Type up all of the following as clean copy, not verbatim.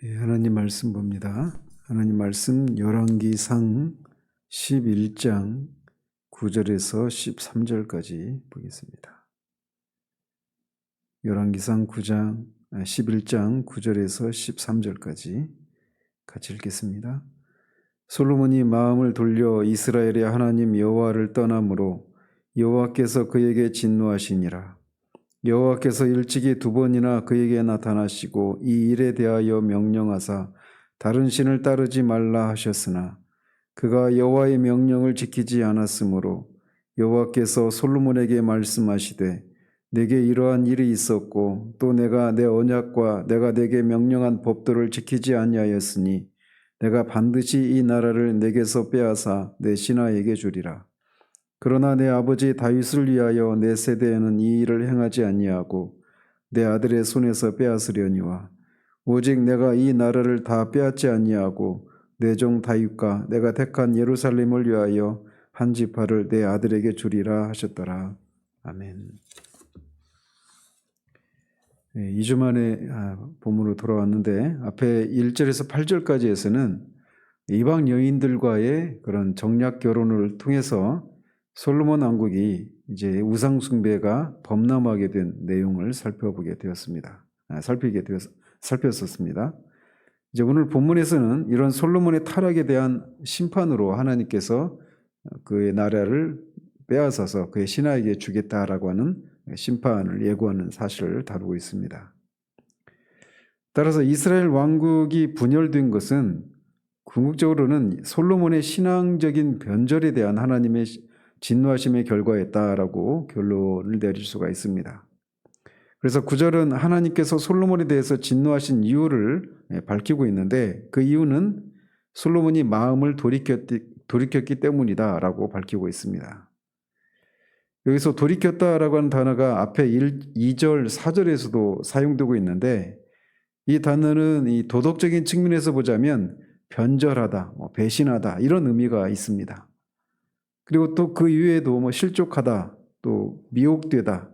하나님 말씀 봅니다. 하나님 말씀 열왕기상 11장 9절에서 13절까지 보겠습니다. 열왕기상 11장 9절에서 13절까지 같이 읽겠습니다. 솔로몬이 마음을 돌려 이스라엘의 하나님 여호와를 떠나므로 여호와께서 그에게 진노하시니라. 여호와께서 일찍이 2번이나 그에게 나타나시고 이 일에 대하여 명령하사 다른 신을 따르지 말라 하셨으나 그가 여호와의 명령을 지키지 않았으므로 여호와께서 솔로몬에게 말씀하시되 내게 이러한 일이 있었고 또 내가 내 언약과 내가 내게 명령한 법도를 지키지 아니하였으니 내가 반드시 이 나라를 내게서 빼앗아 내 신하에게 주리라. 그러나 내 아버지 다윗을 위하여 내 세대에는 이 일을 행하지 아니하고 내 아들의 손에서 빼앗으려니와 오직 내가 이 나라를 다 빼앗지 아니하고 내 종 다윗과 내가 택한 예루살렘을 위하여 한 지파를 내 아들에게 주리라 하셨더라. 아멘. 2주 만에 본문으로 돌아왔는데 앞에 1절에서 8절까지에서는 이방 여인들과의 그런 정략 결혼을 통해서 솔로몬 왕국이 이제 우상 숭배가 범람하게 된 내용을 살폈었습니다. 이제 오늘 본문에서는 이런 솔로몬의 타락에 대한 심판으로 하나님께서 그의 나라를 빼앗아서 그의 신하에게 주겠다라고 하는 심판을 예고하는 사실을 다루고 있습니다. 따라서 이스라엘 왕국이 분열된 것은 궁극적으로는 솔로몬의 신앙적인 변절에 대한 하나님의 진노하심의 결과였다라고 결론을 내릴 수가 있습니다. 그래서 9절은 하나님께서 솔로몬에 대해서 진노하신 이유를 밝히고 있는데 그 이유는 솔로몬이 마음을 돌이켰기 때문이다라고 밝히고 있습니다. 여기서 돌이켰다라고 하는 단어가 앞에 2절, 4절에서도 사용되고 있는데 이 단어는 이 도덕적인 측면에서 보자면 변절하다, 배신하다 이런 의미가 있습니다. 그리고 또 그 이외에도 실족하다, 또 미혹되다,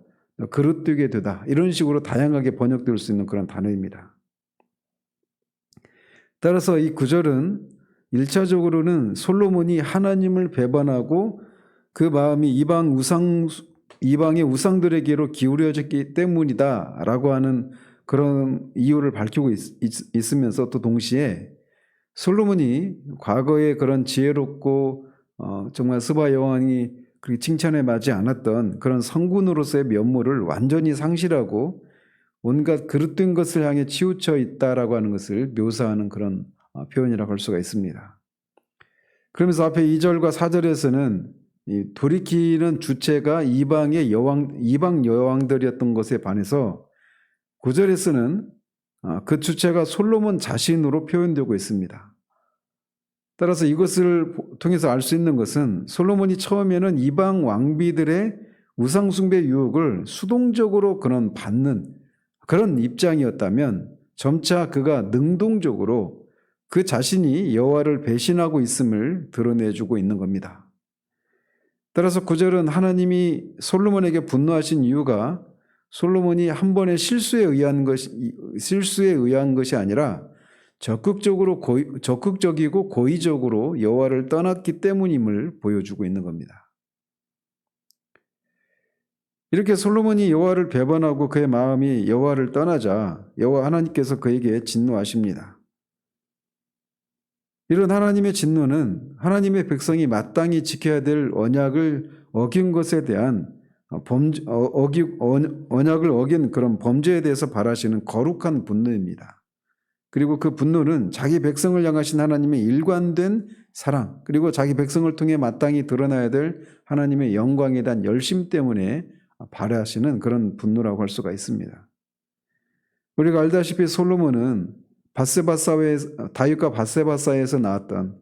그릇되게 되다 이런 식으로 다양하게 번역될 수 있는 그런 단어입니다. 따라서 이 9절은 1차적으로는 솔로몬이 하나님을 배반하고 그 마음이 이방의 우상들에게로 기울여졌기 때문이다라고 하는 그런 이유를 밝히고 있으면서 또 동시에 솔로몬이 과거에 그런 지혜롭고 정말 스바 여왕이 그렇게 칭찬에 맞지 않았던 그런 성군으로서의 면모를 완전히 상실하고 온갖 그릇된 것을 향해 치우쳐 있다라고 하는 것을 묘사하는 그런 표현이라고 할 수가 있습니다. 그러면서 앞에 2절과 4절에서는 이 돌이키는 주체가 이방 여왕들이었던 것에 반해서 9절에서는 그 주체가 솔로몬 자신으로 표현되고 있습니다. 따라서 이것을 통해서 알 수 있는 것은 솔로몬이 처음에는 이방 왕비들의 우상숭배 유혹을 수동적으로 받는 그런 입장이었다면 점차 그가 능동적으로 그 자신이 여호와를 배신하고 있음을 드러내주고 있는 겁니다. 따라서 9절은 하나님이 솔로몬에게 분노하신 이유가 솔로몬이 한 번의 실수에 의한 것이 아니라 적극적이고 고의적으로 여호와를 떠났기 때문임을 보여주고 있는 겁니다. 이렇게 솔로몬이 여호와를 배반하고 그의 마음이 여호와를 떠나자 여호와 하나님께서 그에게 진노하십니다. 이런 하나님의 진노는 하나님의 백성이 마땅히 지켜야 될 언약을 어긴 것에 대한 언약을 어긴 그런 범죄에 대해서 발하시는 거룩한 분노입니다. 그리고 그 분노는 자기 백성을 향하신 하나님의 일관된 사랑, 그리고 자기 백성을 통해 마땅히 드러나야 될 하나님의 영광에 대한 열심 때문에 발하시는 그런 분노라고 할 수가 있습니다. 우리가 알다시피 솔로몬은 다윗과 바세바사에서 나왔던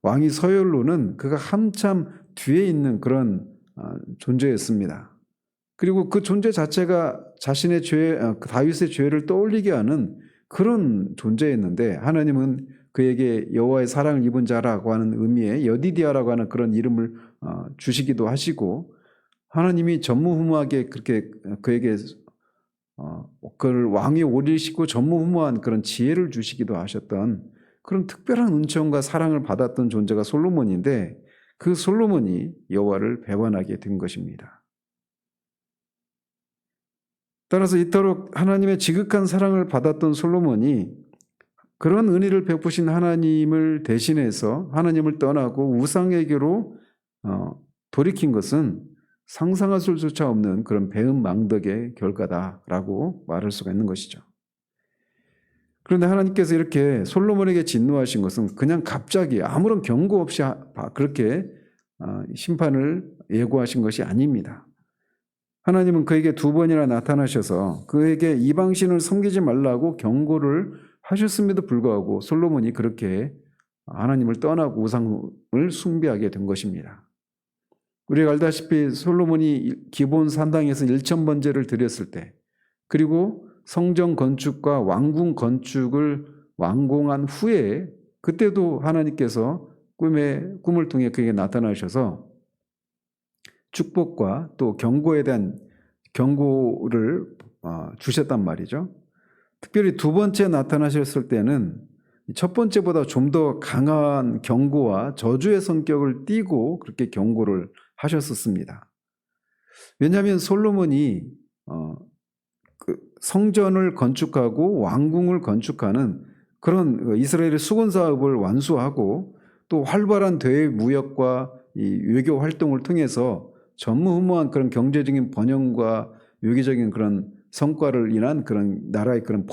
왕이 서열로는 그가 한참 뒤에 있는 그런 존재였습니다. 그리고 그 존재 자체가 자신의 다윗의 죄를 떠올리게 하는 그런 존재였는데 하나님은 그에게 여호와의 사랑을 입은 자라고 하는 의미의 여디디아라고 하는 그런 이름을 주시기도 하시고 하나님이 전무후무하게 그렇게 그에게 그걸 왕위 오리시고 전무후무한 그런 지혜를 주시기도 하셨던 그런 특별한 은총과 사랑을 받았던 존재가 솔로몬인데 그 솔로몬이 여호와를 배반하게 된 것입니다. 따라서 이토록 하나님의 지극한 사랑을 받았던 솔로몬이 그런 은혜를 베푸신 하나님을 대신해서 하나님을 떠나고 우상에게로 돌이킨 것은 상상할 수조차 없는 그런 배은망덕의 결과다라고 말할 수가 있는 것이죠. 그런데 하나님께서 이렇게 솔로몬에게 진노하신 것은 그냥 갑자기 아무런 경고 없이 그렇게 심판을 예고하신 것이 아닙니다. 하나님은 그에게 2번이나 나타나셔서 그에게 이방신을 섬기지 말라고 경고를 하셨음에도 불구하고 솔로몬이 그렇게 하나님을 떠나고 우상을 숭배하게 된 것입니다. 우리가 알다시피 솔로몬이 기본 산당에서 1000번제를 드렸을 때 그리고 성전 건축과 왕궁 건축을 완공한 후에 그때도 하나님께서 꿈을 통해 그에게 나타나셔서 축복과 또 경고에 대한 경고를 주셨단 말이죠. 특별히 2번째 나타나셨을 때는 첫 번째보다 좀 더 강한 경고와 저주의 성격을 띠고 그렇게 경고를 하셨었습니다. 왜냐하면 솔로몬이 그 성전을 건축하고 왕궁을 건축하는 그런 이스라엘의 수건 사업을 완수하고 또 활발한 대외 무역과 이 외교 활동을 통해서 전무후무한 그런 경제적인 번영과 외교적인 그런 성과를 인한 그런 나라의 그런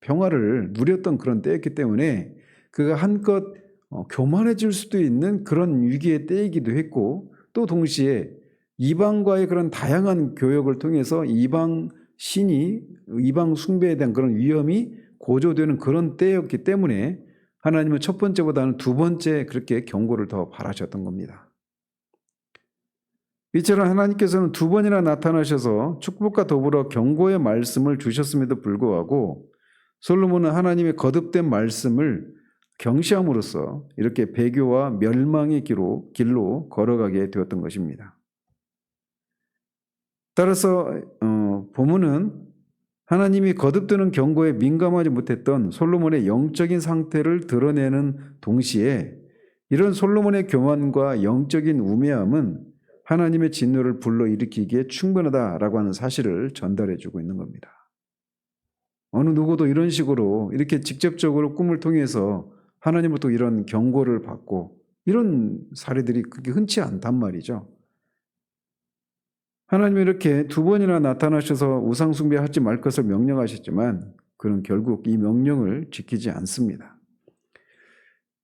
평화를 누렸던 그런 때였기 때문에 그가 한껏 교만해질 수도 있는 그런 위기의 때이기도 했고 또 동시에 이방과의 그런 다양한 교역을 통해서 이방 숭배에 대한 그런 위험이 고조되는 그런 때였기 때문에 하나님은 첫 번째보다는 2번째 그렇게 경고를 더 바라셨던 겁니다. 이처럼 하나님께서는 2번이나 나타나셔서 축복과 더불어 경고의 말씀을 주셨음에도 불구하고 솔로몬은 하나님의 거듭된 말씀을 경시함으로써 이렇게 배교와 멸망의 길로 걸어가게 되었던 것입니다. 따라서 본문은 하나님이 거듭드는 경고에 민감하지 못했던 솔로몬의 영적인 상태를 드러내는 동시에 이런 솔로몬의 교만과 영적인 우매함은 하나님의 진노를 불러일으키기에 충분하다라고 하는 사실을 전달해주고 있는 겁니다. 어느 누구도 이런 식으로 이렇게 직접적으로 꿈을 통해서 하나님으로부터 이런 경고를 받고 이런 사례들이 그렇게 흔치 않단 말이죠. 하나님이 이렇게 2번이나 나타나셔서 우상숭배하지 말 것을 명령하셨지만 그는 결국 이 명령을 지키지 않습니다.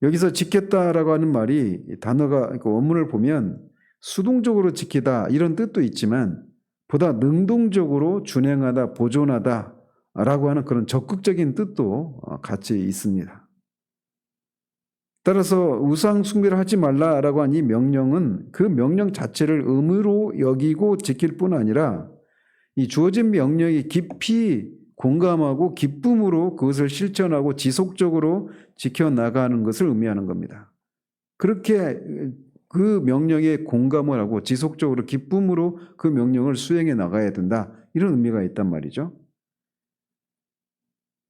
여기서 지켰다라고 하는 말이 단어가 원문을 보면 수동적으로 지키다 이런 뜻도 있지만 보다 능동적으로 준행하다, 보존하다 라고 하는 그런 적극적인 뜻도 같이 있습니다. 따라서 우상 숭배를 하지 말라라고 한 이 명령은 그 명령 자체를 의무로 여기고 지킬 뿐 아니라 이 주어진 명령이 깊이 공감하고 기쁨으로 그것을 실천하고 지속적으로 지켜나가는 것을 의미하는 겁니다. 그렇게 그 명령에 공감을 하고 지속적으로 기쁨으로 그 명령을 수행해 나가야 된다. 이런 의미가 있단 말이죠.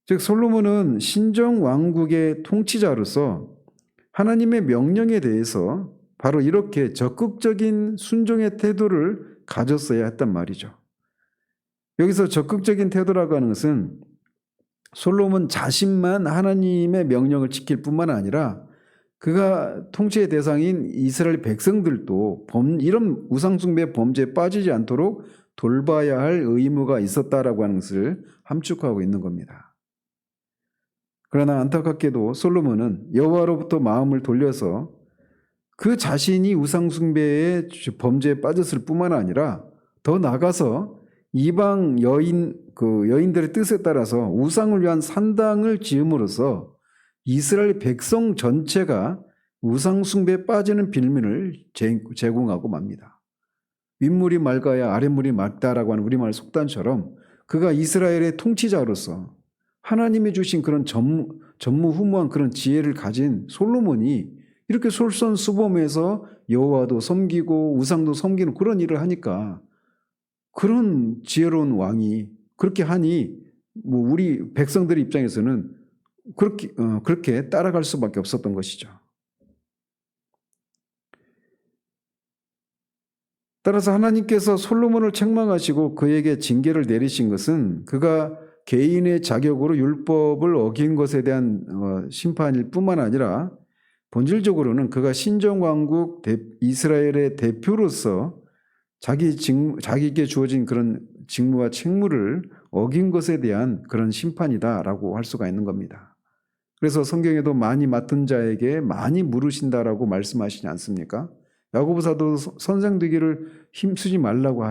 즉 솔로몬은 신정 왕국의 통치자로서 하나님의 명령에 대해서 바로 이렇게 적극적인 순종의 태도를 가졌어야 했단 말이죠. 여기서 적극적인 태도라고 하는 것은 솔로몬 자신만 하나님의 명령을 지킬 뿐만 아니라 그가 통치의 대상인 이스라엘 백성들도 이런 우상숭배 범죄에 빠지지 않도록 돌봐야 할 의무가 있었다라고 하는 것을 함축하고 있는 겁니다. 그러나 안타깝게도 솔로몬은 여호와로부터 마음을 돌려서 그 자신이 우상숭배의 범죄에 빠졌을 뿐만 아니라 더 나아가서 이방 여인들의 뜻에 따라서 우상을 위한 산당을 지음으로써 이스라엘 백성 전체가 우상숭배에 빠지는 빌미를 제공하고 맙니다. 윗물이 맑아야 아랫물이 맑다라고 하는 우리말 속단처럼 그가 이스라엘의 통치자로서 하나님이 주신 그런 전무후무한 그런 지혜를 가진 솔로몬이 이렇게 솔선수범해서 여호와도 섬기고 우상도 섬기는 그런 일을 하니까 그런 지혜로운 왕이 그렇게 하니 뭐 우리 백성들 입장에서는 그렇게 따라갈 수밖에 없었던 것이죠. 따라서 하나님께서 솔로몬을 책망하시고 그에게 징계를 내리신 것은 그가 개인의 자격으로 율법을 어긴 것에 대한 심판일 뿐만 아니라 본질적으로는 그가 신정왕국 이스라엘의 대표로서 자기에게 주어진 그런 직무와 책무를 어긴 것에 대한 그런 심판이다라고 할 수가 있는 겁니다. 그래서 성경에도 많이 맡은 자에게 많이 물으신다라고 말씀하시지 않습니까? 야고보사도 선생 되기를 힘쓰지 말라고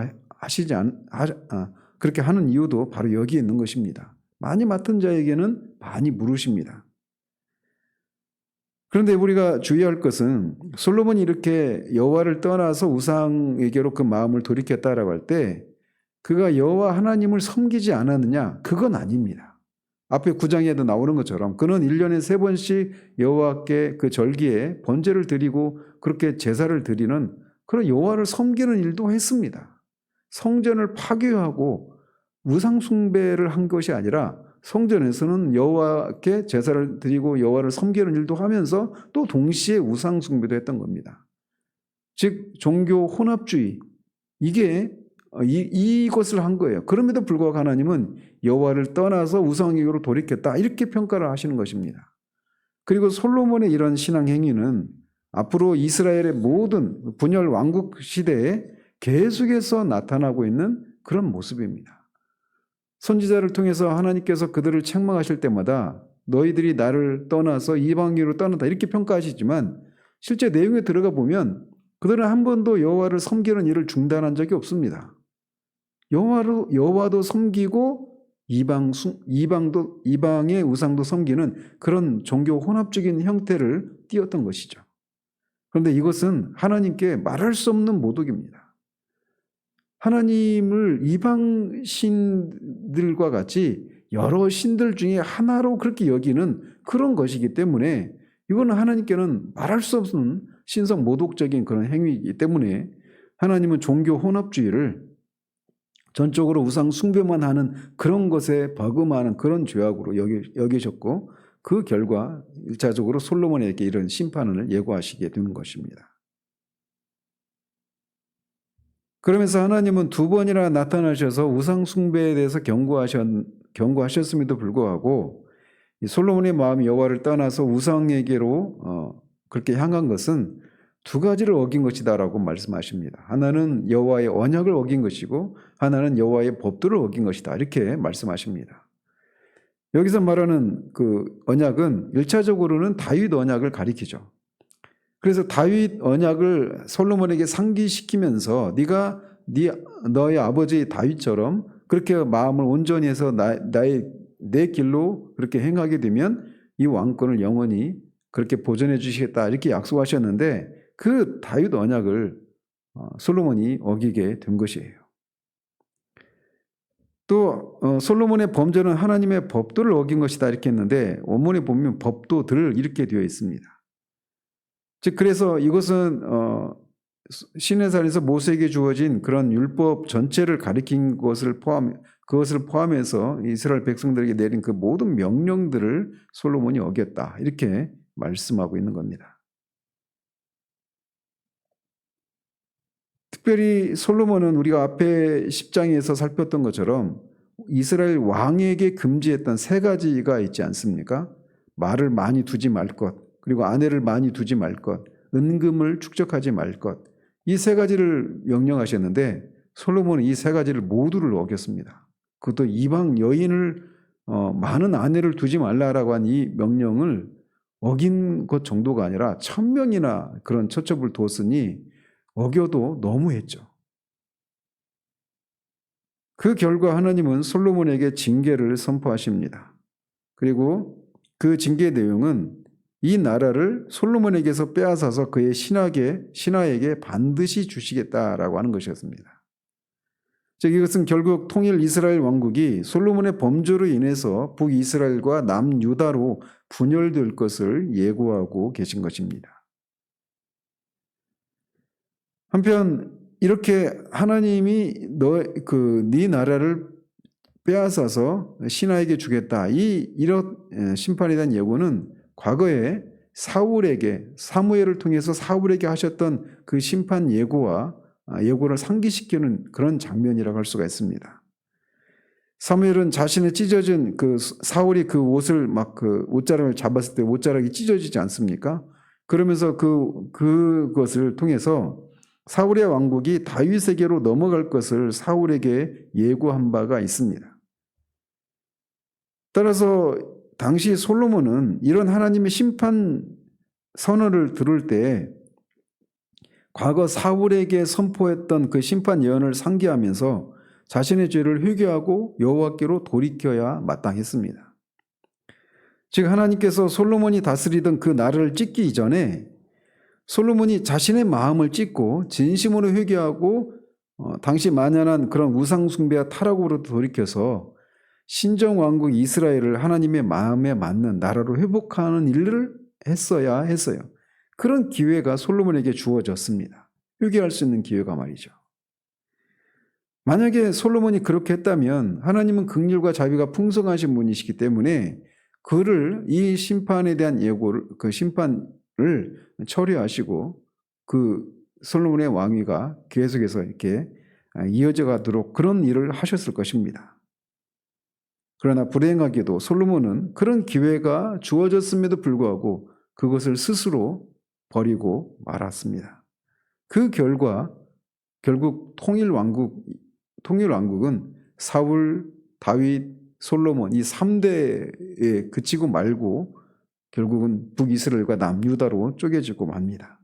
그렇게 하는 이유도 바로 여기에 있는 것입니다. 많이 맡은 자에게는 많이 물으십니다. 그런데 우리가 주의할 것은 솔로몬이 이렇게 여호와를 떠나서 우상에게로 그 마음을 돌이켰다라고 할 때 그가 여호와 하나님을 섬기지 않았느냐? 그건 아닙니다. 앞에 9장에도 나오는 것처럼 그는 1년에 3번씩 여호와께 그 절기에 번제를 드리고 그렇게 제사를 드리는 그런 여호와를 섬기는 일도 했습니다. 성전을 파괴하고 우상 숭배를 한 것이 아니라 성전에서는 여호와께 제사를 드리고 여호와를 섬기는 일도 하면서 또 동시에 우상 숭배도 했던 겁니다. 즉 종교 혼합주의 이것을 한 거예요. 그럼에도 불구하고 하나님은 여호와를 떠나서 우상에게로 돌이켰다 이렇게 평가를 하시는 것입니다. 그리고 솔로몬의 이런 신앙 행위는 앞으로 이스라엘의 모든 분열 왕국 시대에 계속해서 나타나고 있는 그런 모습입니다. 선지자를 통해서 하나님께서 그들을 책망하실 때마다 너희들이 나를 떠나서 이방인으로 떠났다 이렇게 평가하시지만 실제 내용에 들어가 보면 그들은 한 번도 여호와를 섬기는 일을 중단한 적이 없습니다. 여호와도 섬기고 이방의 우상도 섬기는 그런 종교 혼합적인 형태를 띄었던 것이죠. 그런데 이것은 하나님께 말할 수 없는 모독입니다. 하나님을 이방 신들과 같이 여러 신들 중에 하나로 그렇게 여기는 그런 것이기 때문에 이거는 하나님께는 말할 수 없는 신성 모독적인 그런 행위이기 때문에 하나님은 종교 혼합주의를 전적으로 우상 숭배만 하는 그런 것에 버금하는 그런 죄악으로 여기셨고 그 결과 1차적으로 솔로몬에게 이런 심판을 예고하시게 되는 것입니다. 그러면서 하나님은 2번이나 나타나셔서 우상 숭배에 대해서 경고하셨음에도 불구하고 솔로몬의 마음이 여호와를 떠나서 우상에게로 그렇게 향한 것은 2가지를 어긴 것이다라고 말씀하십니다. 하나는 여호와의 언약을 어긴 것이고 하나는 여호와의 법도를 어긴 것이다 이렇게 말씀하십니다. 여기서 말하는 그 언약은 1차적으로는 다윗 언약을 가리키죠. 그래서 다윗 언약을 솔로몬에게 상기시키면서 네가 너의 아버지 다윗처럼 그렇게 마음을 온전히 해서 내 길로 그렇게 행하게 되면 이 왕권을 영원히 그렇게 보존해 주시겠다 이렇게 약속하셨는데 그 다윗 언약을 솔로몬이 어기게 된 것이에요. 또 솔로몬의 범죄는 하나님의 법도를 어긴 것이다 이렇게 했는데 원문에 보면 법도들 이렇게 되어 있습니다. 즉 그래서 이것은 시내산에서 모세에게 주어진 그런 율법 전체를 가리킨 그것을 포함해서 이스라엘 백성들에게 내린 그 모든 명령들을 솔로몬이 어겼다 이렇게 말씀하고 있는 겁니다. 특별히 솔로몬은 우리가 앞에 10장에서 살폈던 것처럼 이스라엘 왕에게 금지했던 3가지가 있지 않습니까? 말을 많이 두지 말 것, 그리고 아내를 많이 두지 말 것, 은금을 축적하지 말 것. 이 3가지를 명령하셨는데 솔로몬은 이 3가지를 모두를 어겼습니다. 그것도 이방 여인을 많은 아내를 두지 말라라고 한 이 명령을 어긴 것 정도가 아니라 1000명이나 그런 처첩을 두었으니 어겨도 너무했죠. 그 결과 하나님은 솔로몬에게 징계를 선포하십니다. 그리고 그 징계 내용은 이 나라를 솔로몬에게서 빼앗아서 그의 신하에게 반드시 주시겠다라고 하는 것이었습니다. 즉 이것은 결국 통일 이스라엘 왕국이 솔로몬의 범죄로 인해서 북이스라엘과 남유다로 분열될 것을 예고하고 계신 것입니다. 한편 이렇게 하나님이 네 나라를 빼앗아서 신하에게 주겠다. 이런 심판에 대한 예고는 과거에 사무엘을 통해서 사울에게 하셨던 그 심판 예고를 상기시키는 그런 장면이라고 할 수가 있습니다. 사무엘은 자신의 찢어진 사울이 그 옷을 옷자락을 잡았을 때 옷자락이 찢어지지 않습니까? 그러면서 그것을 통해서 사울의 왕국이 다윗에게로 넘어갈 것을 사울에게 예고한 바가 있습니다. 따라서 당시 솔로몬은 이런 하나님의 심판 선언을 들을 때 과거 사울에게 선포했던 그 심판 예언을 상기하면서 자신의 죄를 회개하고 여호와께로 돌이켜야 마땅했습니다. 즉 하나님께서 솔로몬이 다스리던 그 나라를 찢기 이전에 솔로몬이 자신의 마음을 찢고 진심으로 회개하고 당시 만연한 그런 우상 숭배와 타락으로부터 돌이켜서 신정왕국 이스라엘을 하나님의 마음에 맞는 나라로 회복하는 일을 했어야 했어요. 그런 기회가 솔로몬에게 주어졌습니다. 회개할 수 있는 기회가 말이죠. 만약에 솔로몬이 그렇게 했다면 하나님은 긍휼과 자비가 풍성하신 분이시기 때문에 이 심판에 대한 예고를, 그 심판을 처리하시고 그 솔로몬의 왕위가 계속해서 이렇게 이어져 가도록 그런 일을 하셨을 것입니다. 그러나 불행하게도 솔로몬은 그런 기회가 주어졌음에도 불구하고 그것을 스스로 버리고 말았습니다. 그 결과 결국 통일왕국은 사울, 다윗, 솔로몬 이 3대에 그치고 말고 결국은 북이스라엘과 남유다로 쪼개지고 맙니다.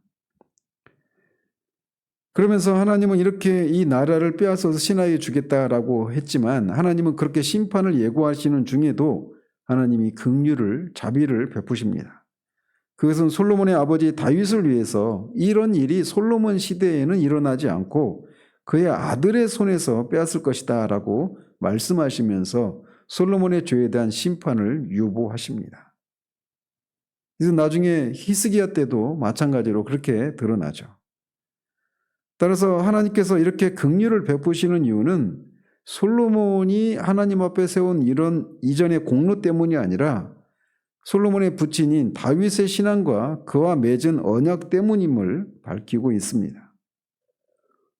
그러면서 하나님은 이렇게 이 나라를 빼앗아서 신하에게 주겠다라고 했지만 하나님은 그렇게 심판을 예고하시는 중에도 하나님이 긍휼을, 자비를 베푸십니다. 그것은 솔로몬의 아버지 다윗을 위해서 이런 일이 솔로몬 시대에는 일어나지 않고 그의 아들의 손에서 빼앗을 것이다 라고 말씀하시면서 솔로몬의 죄에 대한 심판을 유보하십니다. 그래서 나중에 히스기야 때도 마찬가지로 그렇게 드러나죠. 따라서 하나님께서 이렇게 긍휼을 베푸시는 이유는 솔로몬이 하나님 앞에 세운 이런 이전의 공로 때문이 아니라 솔로몬의 부친인 다윗의 신앙과 그와 맺은 언약 때문임을 밝히고 있습니다.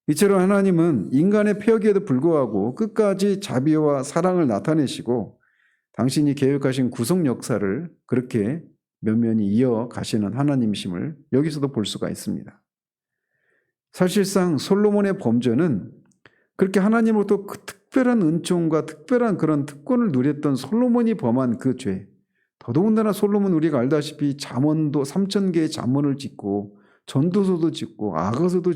이처럼 하나님은 인간의 폐역에도 불구하고 끝까지 자비와 사랑을 나타내시고 당신이 계획하신 구속 역사를 그렇게 면면히 이어가시는 하나님이심을 여기서도 볼 수가 있습니다. 사실상 솔로몬의 범죄는 그렇게 하나님으로부터 그 특별한 은총과 특별한 그런 특권을 누렸던 솔로몬이 범한 그 죄, 더더군다나 솔로몬 우리가 알다시피 잠언도 3,000개의 잠언을 짓고 전도서도 짓고 아가서도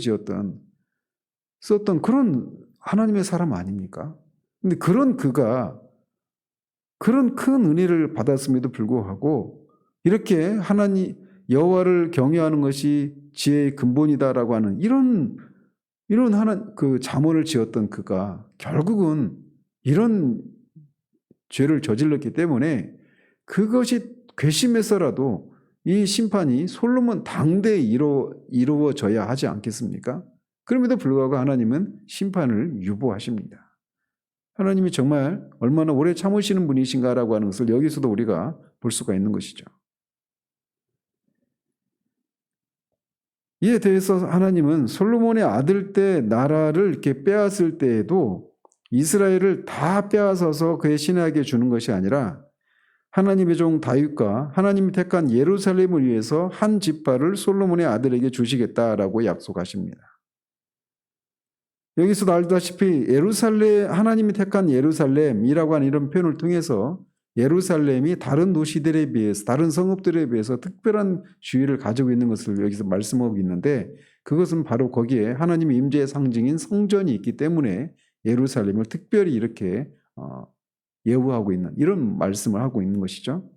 썼던 그런 하나님의 사람 아닙니까? 근데 그런 그가 그런 큰 은혜를 받았음에도 불구하고 이렇게 하나님 여호와를 경외하는 것이 지혜의 근본이다라고 하는 이런 그 잠언을 지었던 그가 결국은 이런 죄를 저질렀기 때문에 그것이 괘씸해서라도 이 심판이 솔로몬 당대에 이루어져야 하지 않겠습니까? 그럼에도 불구하고 하나님은 심판을 유보하십니다. 하나님이 정말 얼마나 오래 참으시는 분이신가라고 하는 것을 여기서도 우리가 볼 수가 있는 것이죠. 이에 대해서 하나님은 솔로몬의 아들 때 나라를 이렇게 빼앗을 때에도 이스라엘을 다 빼앗아서 그의 신하에게 주는 것이 아니라 하나님의 종 다윗과 하나님이 택한 예루살렘을 위해서 한 지파를 솔로몬의 아들에게 주시겠다라고 약속하십니다. 여기서도 알다시피 하나님이 택한 예루살렘이라고 하는 이런 표현을 통해서 예루살렘이 다른 도시들에 비해서 다른 성읍들에 비해서 특별한 주의를 가지고 있는 것을 여기서 말씀하고 있는데 그것은 바로 거기에 하나님의 임재의 상징인 성전이 있기 때문에 예루살렘을 특별히 이렇게 예우하고 있는 이런 말씀을 하고 있는 것이죠.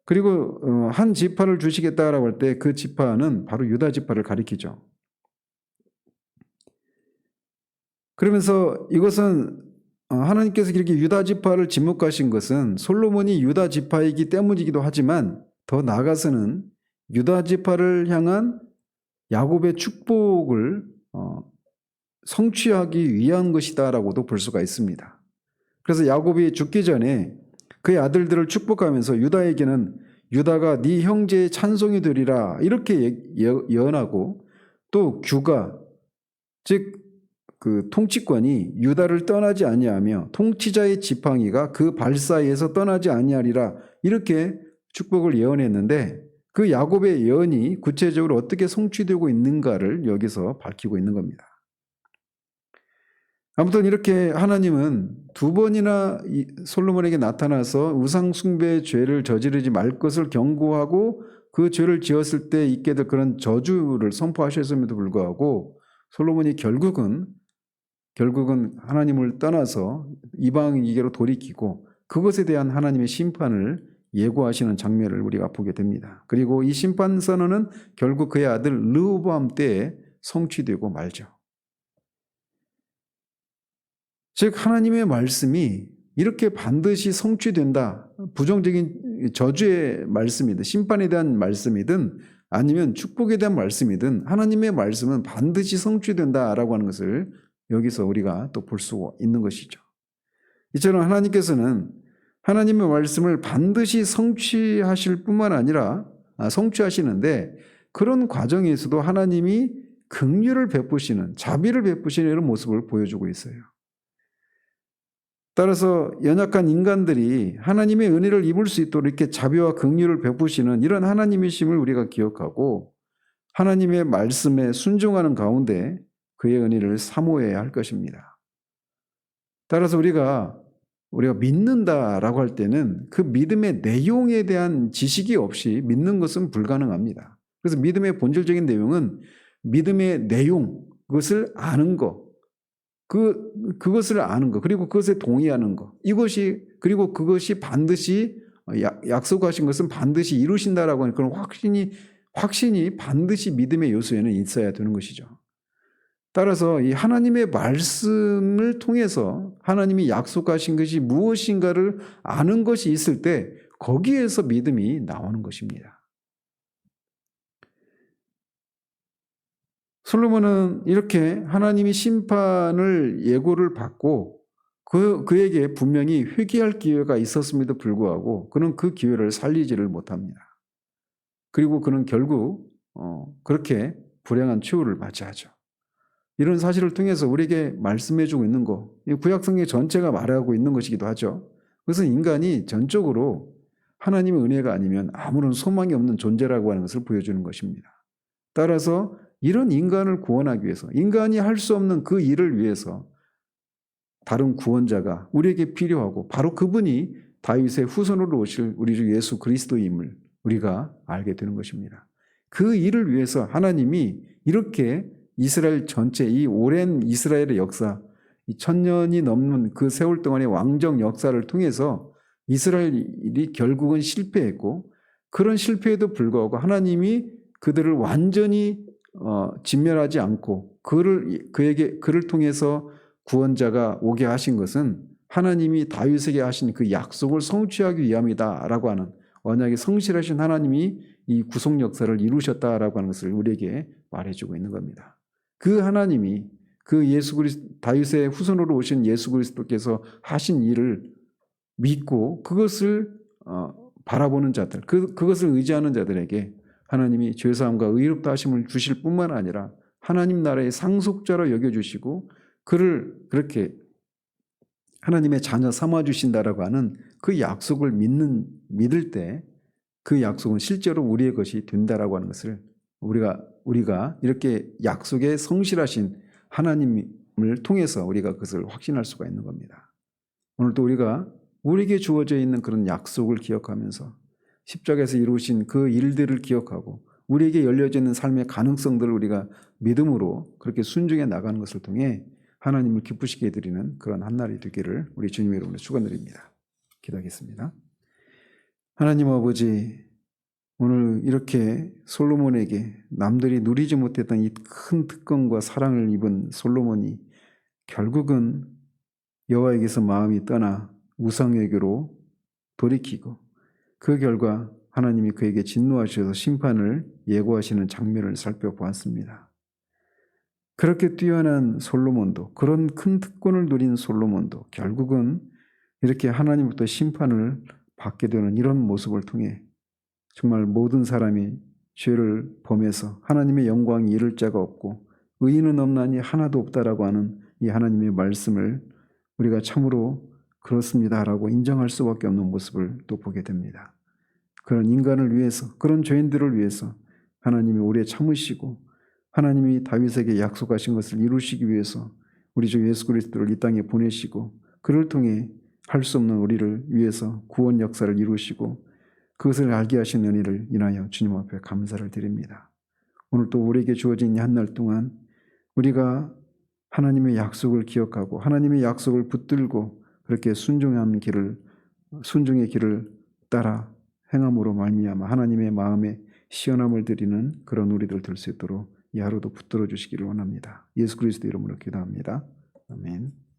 그리고 한 지파를 주시겠다라고 할 때 그 지파는 바로 유다 지파를 가리키죠. 그러면서 이것은 하나님께서 이렇게 유다 지파를 지목하신 것은 솔로몬이 유다 지파이기 때문이기도 하지만 더 나아가서는 유다 지파를 향한 야곱의 축복을 성취하기 위한 것이다라고도 볼 수가 있습니다. 그래서 야곱이 죽기 전에 그의 아들들을 축복하면서 유다에게는 유다가 네 형제의 찬송이 되리라 이렇게 예언하고, 또 규가 즉 그 통치권이 유다를 떠나지 아니하며 통치자의 지팡이가 그 발 사이에서 떠나지 아니하리라 이렇게 축복을 예언했는데, 그 야곱의 예언이 구체적으로 어떻게 성취되고 있는가를 여기서 밝히고 있는 겁니다. 아무튼 이렇게 하나님은 두 번이나 솔로몬에게 나타나서 우상 숭배의 죄를 저지르지 말 것을 경고하고 그 죄를 지었을 때 있게 될 그런 저주를 선포하셨음에도 불구하고 솔로몬이 결국은 하나님을 떠나서 이방에게로 돌이키고 그것에 대한 하나님의 심판을 예고하시는 장면을 우리가 보게 됩니다. 그리고 이 심판 선언은 결국 그의 아들 르호보암 때에 성취되고 말죠. 즉 하나님의 말씀이 이렇게 반드시 성취된다. 부정적인 저주의 말씀이든 심판에 대한 말씀이든 아니면 축복에 대한 말씀이든 하나님의 말씀은 반드시 성취된다라고 하는 것을 여기서 우리가 또 볼 수 있는 것이죠. 이처럼 하나님께서는 하나님의 말씀을 반드시 성취하실 뿐만 아니라 성취하시는데, 그런 과정에서도 하나님이 긍휼을 베푸시는, 자비를 베푸시는 이런 모습을 보여주고 있어요. 따라서 연약한 인간들이 하나님의 은혜를 입을 수 있도록 이렇게 자비와 긍휼을 베푸시는 이런 하나님이심을 우리가 기억하고 하나님의 말씀에 순종하는 가운데 그의 은혜를 사모해야 할 것입니다. 따라서 우리가 믿는다라고 할 때는 그 믿음의 내용에 대한 지식이 없이 믿는 것은 불가능합니다. 그래서 믿음의 본질적인 내용은 믿음의 내용, 그것을 아는 것, 그것을 아는 것, 그리고 그것에 동의하는 것, 그리고 그것이 반드시 약속하신 것은 반드시 이루신다라고 하는 그런 확신이 반드시 믿음의 요소에는 있어야 되는 것이죠. 따라서 이 하나님의 말씀을 통해서 하나님이 약속하신 것이 무엇인가를 아는 것이 있을 때 거기에서 믿음이 나오는 것입니다. 솔로몬은 이렇게 하나님이 심판을 예고를 받고 그에게 분명히 회개할 기회가 있었음에도 불구하고 그는 그 기회를 살리지를 못합니다. 그리고 그는 결국 그렇게 불행한 최후를 맞이하죠. 이런 사실을 통해서 우리에게 말씀해주고 있는 것, 구약성경 전체가 말하고 있는 것이기도 하죠. 그것은 인간이 전적으로 하나님의 은혜가 아니면 아무런 소망이 없는 존재라고 하는 것을 보여주는 것입니다. 따라서 이런 인간을 구원하기 위해서, 인간이 할 수 없는 그 일을 위해서 다른 구원자가 우리에게 필요하고 바로 그분이 다윗의 후손으로 오실 우리 주 예수 그리스도임을 우리가 알게 되는 것입니다. 그 일을 위해서 하나님이 이렇게 이스라엘 전체, 이 오랜 이스라엘의 역사, 이 1000년이 넘는 그 세월 동안의 왕정 역사를 통해서 이스라엘이 결국은 실패했고, 그런 실패에도 불구하고 하나님이 그들을 완전히 진멸하지 않고 그를 통해서 구원자가 오게 하신 것은 하나님이 다윗에게 하신 그 약속을 성취하기 위함이다라고 하는, 언약에 성실하신 하나님이 이 구속 역사를 이루셨다라고 하는 것을 우리에게 말해주고 있는 겁니다. 그 하나님이 그 다윗의 후손으로 오신 예수 그리스도께서 하신 일을 믿고 그것을 바라보는 자들, 그것을 의지하는 자들에게 하나님이 죄사함과 의롭다 하심을 주실 뿐만 아니라 하나님 나라의 상속자로 여겨주시고 그를 그렇게 하나님의 자녀 삼아주신다라고 하는 그 약속을 믿을 때 그 약속은 실제로 우리의 것이 된다라고 하는 것을 우리가 이렇게 약속에 성실하신 하나님을 통해서 우리가 그것을 확신할 수가 있는 겁니다. 오늘도 우리에게 주어져 있는 그런 약속을 기억하면서 십자가에서 이루신 그 일들을 기억하고 우리에게 열려져 있는 삶의 가능성들을 우리가 믿음으로 그렇게 순종해 나가는 것을 통해 하나님을 기쁘시게 해드리는 그런 한 날이 되기를 우리 주님의 이름으로 축원드립니다. 기도하겠습니다. 하나님 아버지, 오늘 이렇게 솔로몬에게 남들이 누리지 못했던 이 큰 특권과 사랑을 입은 솔로몬이 결국은 여호와에게서 마음이 떠나 우상에게로 돌이키고 그 결과 하나님이 그에게 진노하셔서 심판을 예고하시는 장면을 살펴보았습니다. 그렇게 뛰어난 솔로몬도, 그런 큰 특권을 누린 솔로몬도 결국은 이렇게 하나님부터 심판을 받게 되는 이런 모습을 통해 정말 모든 사람이 죄를 범해서 하나님의 영광이 이를 자가 없고 의인은 없나니 하나도 없다라고 하는 이 하나님의 말씀을 우리가 참으로 그렇습니다라고 인정할 수밖에 없는 모습을 또 보게 됩니다. 그런 인간을 위해서, 그런 죄인들을 위해서 하나님이 오래 참으시고 하나님이 다윗에게 약속하신 것을 이루시기 위해서 우리 주 예수 그리스도를 이 땅에 보내시고 그를 통해 할 수 없는 우리를 위해서 구원 역사를 이루시고 그것을 알게 하신 은혜를 인하여 주님 앞에 감사를 드립니다. 오늘 또 우리에게 주어진 이 한 날 동안 우리가 하나님의 약속을 기억하고 하나님의 약속을 붙들고 그렇게 순종의 길을 따라 행함으로 말미암아 하나님의 마음에 시원함을 드리는 그런 우리들 될 수 있도록 이 하루도 붙들어 주시기를 원합니다. 예수 그리스도 이름으로 기도합니다. 아멘.